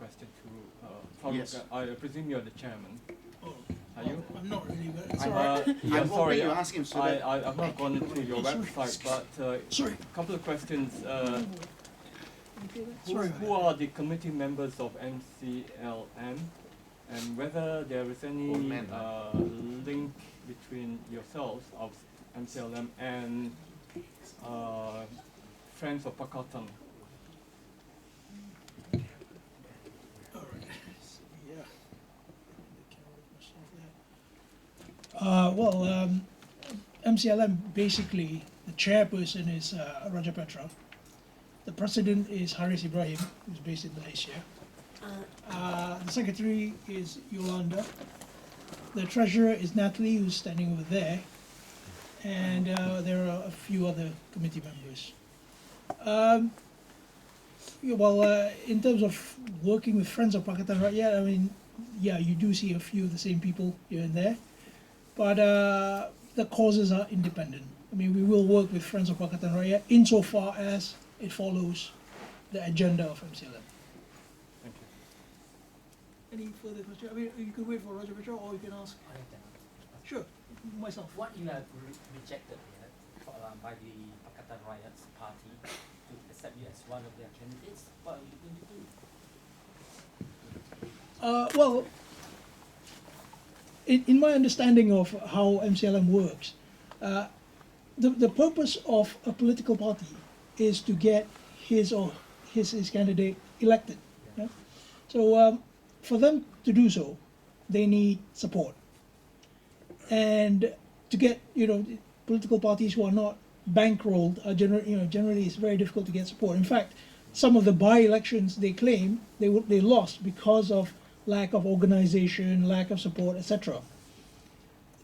question to Farooq. Yes. I presume you're the chairman. Oh, Are you? I'm not really. But Yeah, I'm sorry. hoping you ask him so that I've not gone into your Sorry. website, but Sorry. a couple of questions. Sorry. Who are the committee members of MCLM, and whether there is any link between yourselves of MCLM and Friends of Pakatan? All right. Yeah. Well, MCLM, basically, the chairperson is Raja Petra. The president is Haris Ibrahim, who's based in Malaysia. The secretary is Yolanda. The treasurer is Natalie, who's standing over there. And there are a few other committee members. In terms of working with Friends of Pakatan Rakyat, I mean, yeah, you do see a few of the same people here and there. But the causes are independent. I mean, we will work with Friends of Pakatan Rakyat insofar as it follows the agenda of MCLM. Thank you. Any further questions? I mean, you could wait for Roger Petra, or you can ask. Sure, myself. What you have rejected by the Pakatan Rakyat's party to accept you as one of their candidates, what are you going to do? Well, in my understanding of how MCLM works, the purpose of a political party is to get his candidate elected. Yeah? So for them to do so, they need support. And to get, political parties who are not bankrolled are generally it's very difficult to get support. In fact, some of the by-elections they claim they lost because of lack of organization, lack of support, etc.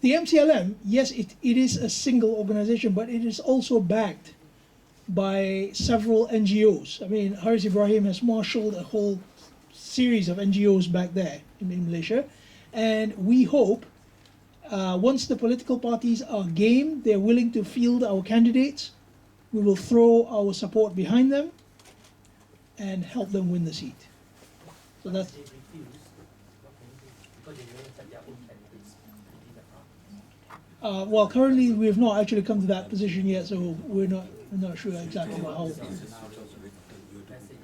The MCLM, yes, it is a single organization, but it is also backed by several NGOs. I mean, Haris Ibrahim has marshaled a whole series of NGOs back there in Malaysia, and we hope once the political parties are game, they're willing to field our candidates, we will throw our support behind them and help them win the seat. So that's. They refuse, because they know that their own candidates within the party. Well, currently we have not actually come to that position yet, so we're not sure exactly how. Let's say they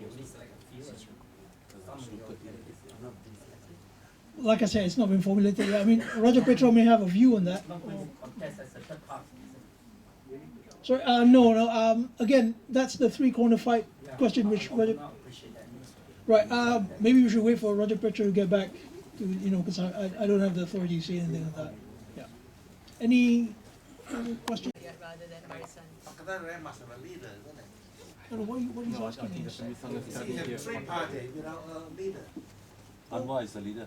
only select a few, some of your candidates are not being selected. Like I said, it's not been formulated yet. I mean, Roger Petra may have a view on that. Not going to contest as a third party, is it? Sorry, no. Again, that's the three-corner fight question, which I Roger. would not appreciate that. Right. Maybe we should wait for Roger Petra to get back to because I don't have the authority to say anything like that. Yeah. Any other questions? Rather than Marisan. Pakatan Rakyat must have a leader, isn't it? No, what he's No, I asking think is. there's a misunderstanding You here. have three parties without a leader. Anwar is the leader.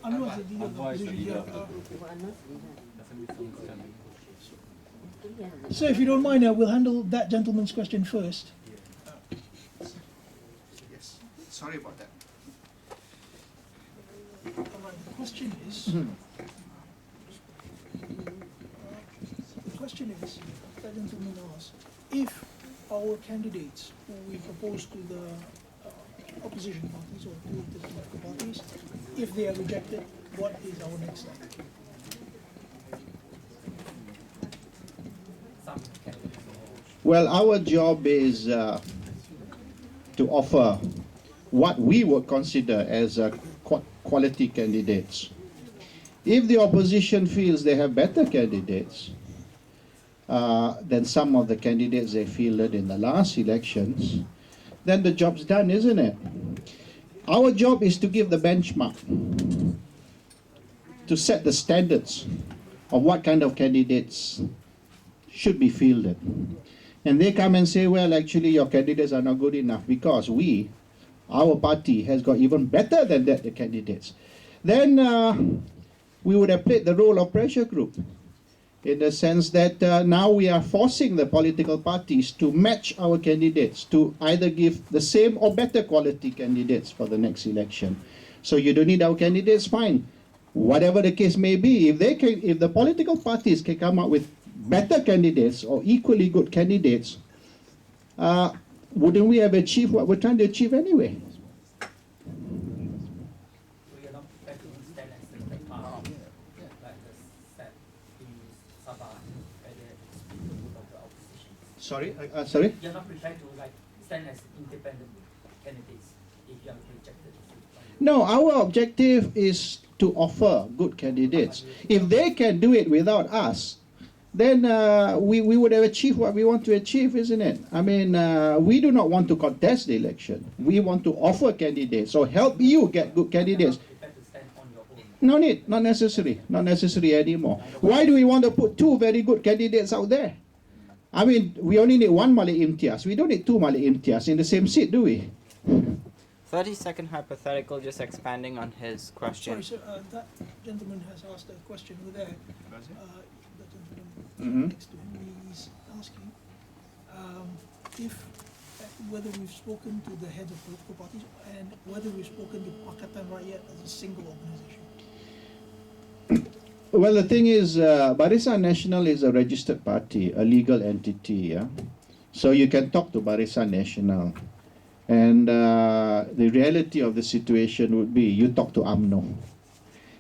I'm not the leader of the Anwar is the opposition. leader Yeah, of the group. There's a misunderstanding. So if you don't mind, we'll handle that gentleman's question first. Yes. Sorry about that. The question is. That gentleman asked, if our candidates who we propose to the opposition parties or to the political parties, if they are rejected, what is our next step? Some candidates. Well, our job is to offer what we would consider as quality candidates. If the opposition feels they have better candidates than some of the candidates they fielded in the last elections, then the job's done, isn't it? Our job is to give the benchmark, to set the standards of what kind of candidates should be fielded. And they come and say, well, actually your candidates are not good enough because our party has got even better than that, the candidates. Then we would have played the role of pressure group in the sense that now we are forcing the political parties to match our candidates, to either give the same or better quality candidates for the next election. So you don't need our candidates, fine. Whatever the case may be, if the political parties can come up with better candidates or equally good candidates, wouldn't we have achieved what we're trying to achieve anyway? Sorry? You're not prepared to like stand as independent candidates if you are rejected. No, our objective is to offer good candidates. If they can do it without us, then we would have achieved what we want to achieve, isn't it? I mean, we do not want to contest the election. We want to offer candidates, so help you get good candidates. No need, not necessary anymore. Why do we want to put two very good candidates out there? I mean, we only need one Malik Imtiaz. We don't need two Malik Imtiaz in the same seat, do we? 30-second hypothetical, just expanding on his question. Sorry, sir, that gentleman has asked a question over there. The gentleman Mhm. next to him, he's asking if whether we've spoken to the heads of political parties and whether we've spoken to Pakatan Rakyat as a single organization. Well, the thing is, Barisan Nasional is a registered party, a legal entity, yeah? So you can talk to Barisan Nasional. And the reality of the situation would be you talk to UMNO.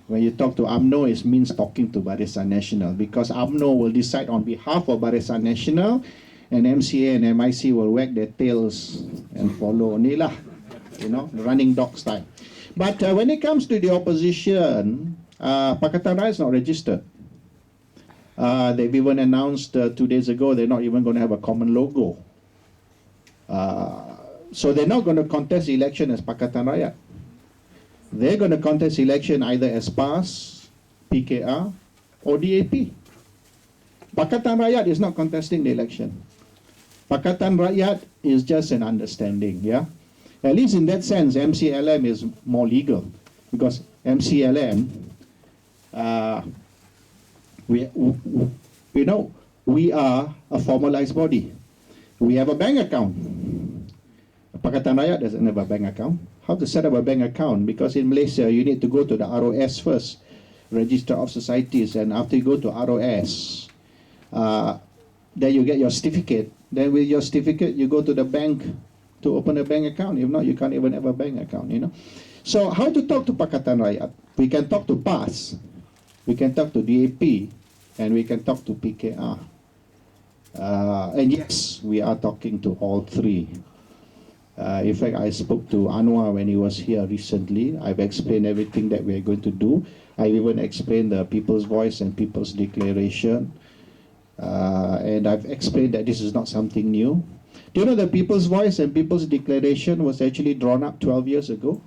When you talk to UMNO, it means talking to Barisan Nasional, because UMNO will decide on behalf of Barisan Nasional, and MCA and MIC will wag their tails and follow only lah, you know, running dog style. But when it comes to the opposition, Pakatan Rakyat is not registered. They've even announced 2 days ago they're not even going to have a common logo. So they're not going to contest the election as Pakatan Rakyat. They're going to contest election either as PAS, PKR, or DAP. Pakatan Rakyat is not contesting the election. Pakatan Rakyat is just an understanding, yeah? At least in that sense, MCLM is more legal, because MCLM, we are a formalized body. We have a bank account. Pakatan Rakyat doesn't have a bank account. How to set up a bank account? Because in Malaysia, you need to go to the ROS first, Register of Societies, and after you go to ROS, then you get your certificate. Then with your certificate, you go to the bank to open a bank account. If not, you can't even have a bank account, you know. So how to talk to Pakatan Rakyat? We can talk to PAS, we can talk to DAP, and we can talk to PKR. And yes, we are talking to all three. In fact, I spoke to Anwar when he was here recently. I've explained everything that we are going to do. I even explained the People's Voice and People's Declaration. And I've explained that this is not something new. Do you know the People's Voice and People's Declaration was actually drawn up 12 years ago?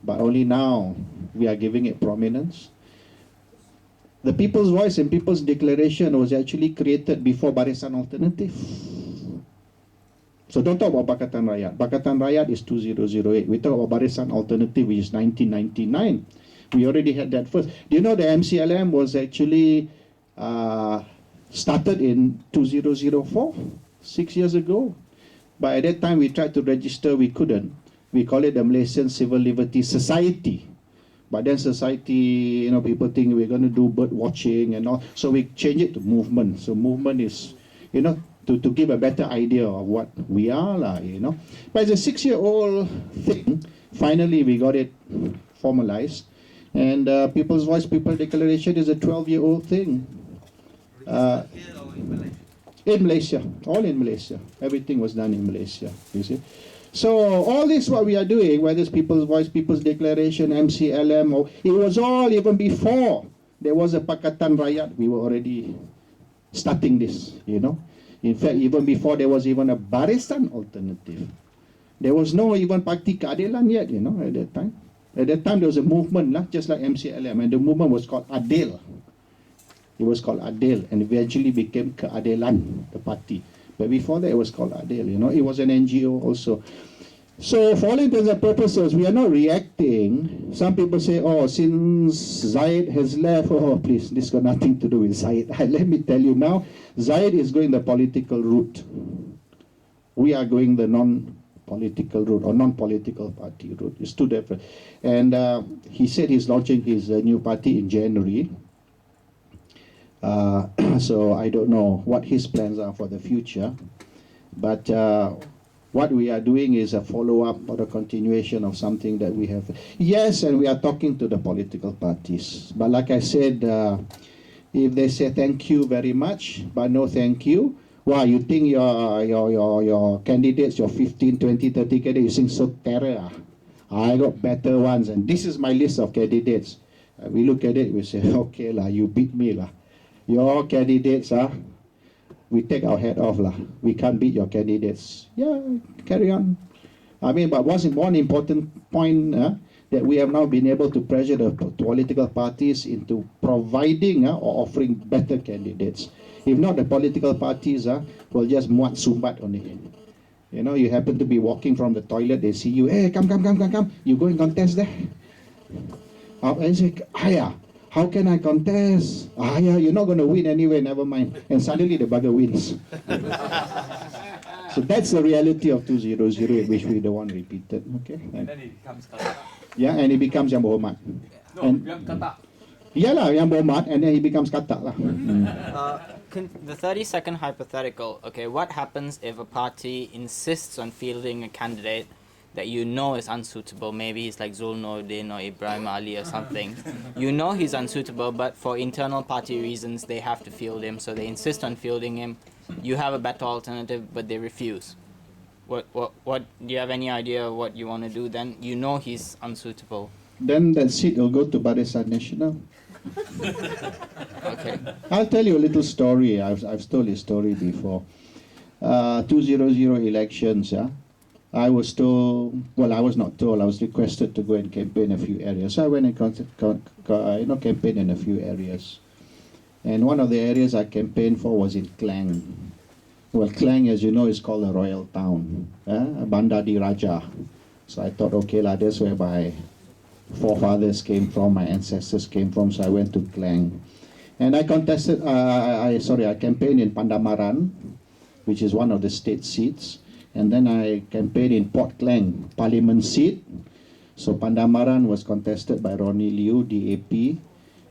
But only now we are giving it prominence. The People's Voice and People's Declaration was actually created before Barisan Alternative. So don't talk about Pakatan Rakyat. Pakatan Rakyat is 2008. We talk about Barisan Alternative, which is 1999. We already had that first. Do you know the MCLM was actually started in 2004, 6 years ago? But at that time we tried to register, we couldn't. We call it the Malaysian Civil Liberties Society. But then society, you know, people think we're going to do bird watching and all. So we change it to movement. So movement is, you know, to give a better idea of what we are, you know. But it's a 6-year-old thing. Finally, we got it formalized. And People's Voice, People's Declaration is a 12-year-old thing. Here or in Malaysia? In Malaysia, all in Malaysia. Everything was done in Malaysia, you see. So all this what we are doing, whether it's People's Voice, People's Declaration, MCLM, or it was all even before there was a Pakatan Rakyat, we were already starting this, you know. In fact, even before there was even a Barisan Alternative. There was no even Parti Keadilan yet, you know, at that time. At that time there was a movement, just like MCLM, and the movement was called Adil. It was called Adil, and eventually became Keadilan, the party. But before that, it was called Adil, you know. It was an NGO also. So for all intents and purposes, we are not reacting. Some people say, oh, since Zahid has left, oh, please, this got nothing to do with Zahid. Let me tell you now, Zahid is going the political route. We are going the non-political route, or non-political party route. It's two different. And he said he's launching his new party in January. So I don't know what his plans are for the future, but what we are doing is a follow-up or a continuation of something that we have. Yes, and we are talking to the political parties, but like I said, if they say thank you very much, but no thank you, wow, you think your candidates, your 15, 20, 30 candidates, you think so terror. I got better ones, and this is my list of candidates. We look at it, we say, okay lah, you beat me lah. Your candidates, we take our head off lah. We can't beat your candidates. Yeah, carry on. I mean, but what's one important point that we have now been able to pressure the political parties into providing or offering better candidates. If not, the political parties will just muat sumbat only. You know, you happen to be walking from the toilet, they see you, hey, come. You go and contest there. And say, how can I contest? You're not going to win anyway, never mind. And suddenly the bugger wins. So that's the reality of 2008, which we don't want repeated. Okay. And then it becomes kata. Yeah, and he becomes yang berhormat. No, And- yang kata. Yeah lah, yang berhormat, and then he becomes katak lah. The 30-second hypothetical, okay, what happens if a party insists on fielding a candidate that you know is unsuitable? Maybe he's like Zul Nordin or Ibrahim Ali or something. You know he's unsuitable, but for internal party reasons, they have to field him, so they insist on fielding him. You have a better alternative, but they refuse. What, do you have any idea what you want to do then? You know he's unsuitable. Then that seat will go to Barisan Nasional. Okay. I'll tell you a little story. I've told this story before. 2000 elections, I was told, well, I was not told, I was requested to go and campaign a few areas. So I went and campaigned in a few areas. And one of the areas I campaigned for was in Klang. Well, Klang, as you know, is called a royal town, Bandar Di Raja. So I thought, okay, that's where my forefathers came from, my ancestors came from, so I went to Klang. And I contested, I campaigned in Pandamaran, which is one of the state seats. And then I campaigned in Port Klang, parliament seat. So Pandamaran was contested by Ronnie Liu, DAP.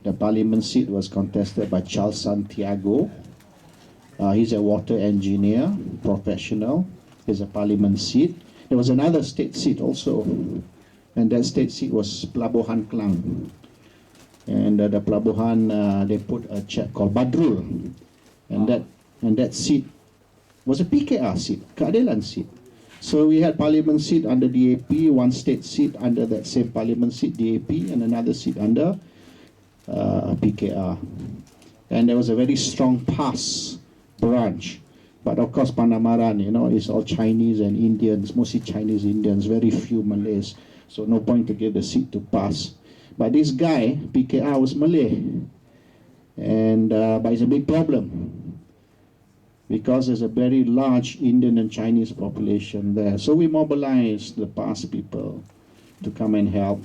The parliament seat was contested by Charles Santiago. He's a water engineer, professional. He's a parliament seat. There was another state seat also. And that state seat was Pelabuhan Klang. And the Pelabuhan, they put a chap called Badrul. And that seat was a PKR seat, keadilan seat. So we had parliament seat under DAP, one state seat under that same parliament seat, DAP, and another seat under PKR. And there was a very strong PAS branch. But of course, Pandamaran, is all Chinese and Indians, mostly Chinese Indians, very few Malays. So no point to give the seat to PAS. But this guy, PKR, was Malay. And but it's a big problem, because there's a very large Indian and Chinese population there. So we mobilized the PAS people to come and help.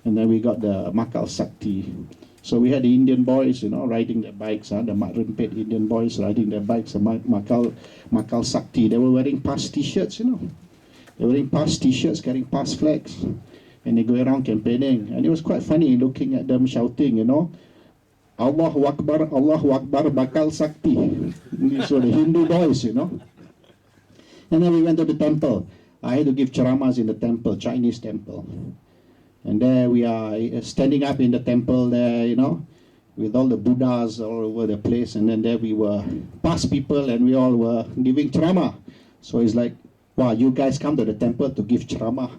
And then we got the Makal Sakti. So we had the Indian boys, riding their bikes, the Mat-Rempet Indian boys riding their bikes, the Makal Sakti. They were wearing PAS t-shirts, They were wearing PAS t-shirts, carrying PAS flags. And they go around campaigning. And it was quite funny looking at them shouting, Allahu Akbar, Bakal Sakti. So the Hindu boys, And then we went to the temple. I had to give charamas in the temple, Chinese temple. And there we are standing up in the temple there, with all the Buddhas all over the place. And then there we were, past people, and we all were giving ceramah. So it's like, wow, you guys come to the temple to give ceramah,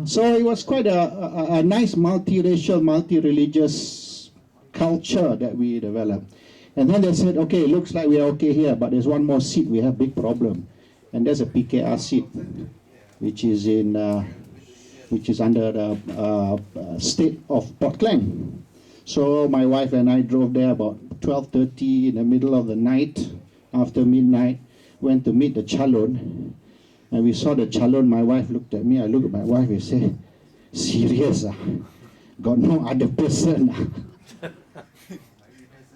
So it was quite a nice multiracial, multi-religious culture that we developed. And then they said, okay, looks like we are okay here, but there's one more seat, we have big problem. And there's a PKR seat, which is under the state of Port Klang. So my wife and I drove there about 12:30 in the middle of the night, after midnight, went to meet the Chalon. And we saw the Chalon. My wife looked at me, I looked at my wife, and said, serious, got no other person.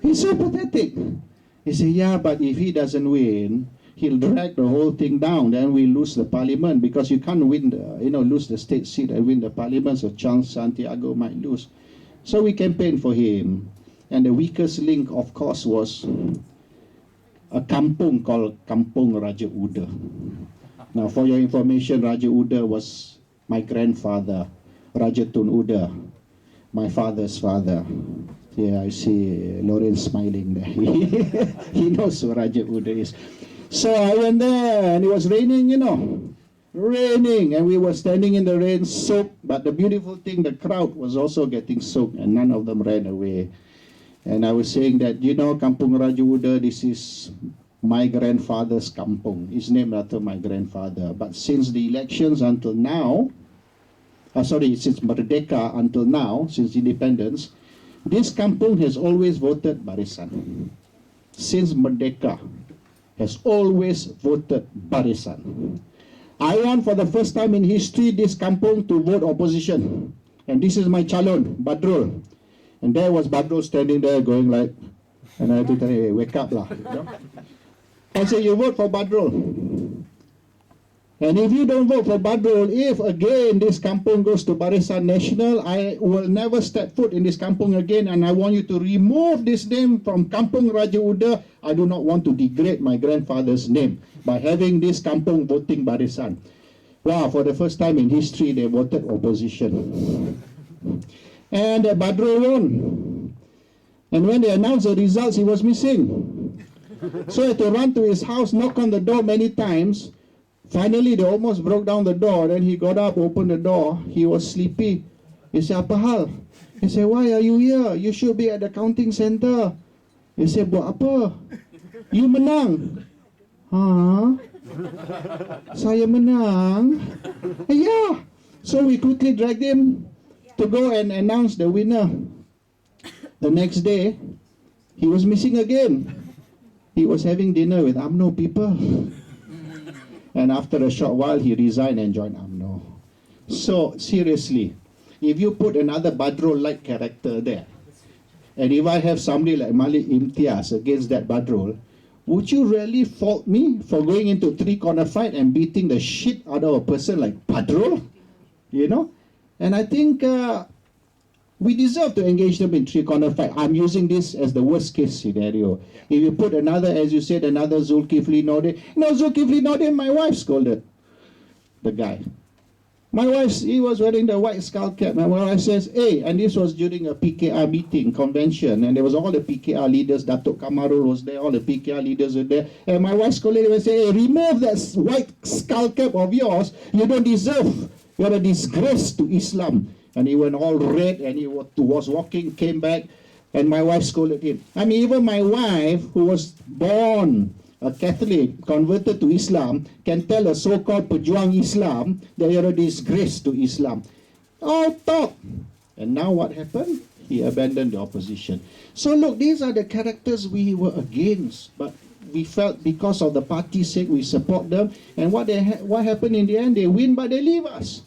He's so pathetic. He said, yeah, but if he doesn't win, he'll drag the whole thing down. Then we lose the parliament, because you can't win, lose the state seat and win the parliament. So Charles Santiago might lose. So we campaigned for him. And the weakest link, of course, was a kampung called Kampung Raja Uda. Now, for your information, Raja Uda was my grandfather, Raja Tun Uda, my father's father. Yeah, I see Lawrence smiling there. He knows who Raja Uda is. So I went there and it was raining, raining, and we were standing in the rain soaked. But the beautiful thing, the crowd was also getting soaked and none of them ran away. And I was saying that, Kampung Raja Uda, this is my grandfather's kampung. It's named after my grandfather. But since the elections until now, since Merdeka until now, since independence, this kampung has always voted Barisan. Since Merdeka, has always voted Barisan. I want for the first time in history this kampung to vote opposition. And this is my calon, Badrul. And there was Badrul standing there going like, and I had to tell him, hey, wake up lah. I say, you vote for Badrul. And if you don't vote for Badrul, if again this kampung goes to Barisan National, I will never step foot in this kampung again, and I want you to remove this name from Kampung Raja Uda. I do not want to degrade my grandfather's name by having this kampung voting Barisan. Wow, for the first time in history, they voted opposition. And Badrul won. And when they announced the results, he was missing. So I had to run to his house, knock on the door many times. Finally, they almost broke down the door. Then he got up, opened the door. He was sleepy. He said, apa hal? He said, why are you here? You should be at the counting center. He said, buat apa? You menang. Huh? Saya menang? Yeah. So we quickly dragged him to go and announce the winner. The next day, he was missing again. He was having dinner with UMNO people. And after a short while, he resigned and joined UMNO. So, seriously, if you put another Badrul-like character there, and if I have somebody like Malik Imtiaz against that Badrul, would you really fault me for going into three-corner fight and beating the shit out of a person like Badrul? And I think we deserve to engage them in three-corner fight. I'm using this as the worst-case scenario. If you put another, as you said, another Zulkifli Nordin. Zulkifli Nordin, my wife scolded the guy. My wife, he was wearing the white skull cap. My wife says, hey, and this was during a PKR meeting, convention, and there was all the PKR leaders, Datuk Kamarul was there, all the PKR leaders were there, and my wife scolded him and said, hey, remove that white skull cap of yours, you don't deserve, you're a disgrace to Islam. And he went all red and he was walking, came back, and my wife scolded him. I mean, even my wife, who was born a Catholic, converted to Islam, can tell a so-called pejuang Islam that you're a disgrace to Islam. All talk. And now what happened? He abandoned the opposition. So look, these are the characters we were against, but we felt because of the party's sake we support them. And what happened in the end? They win, but they leave us.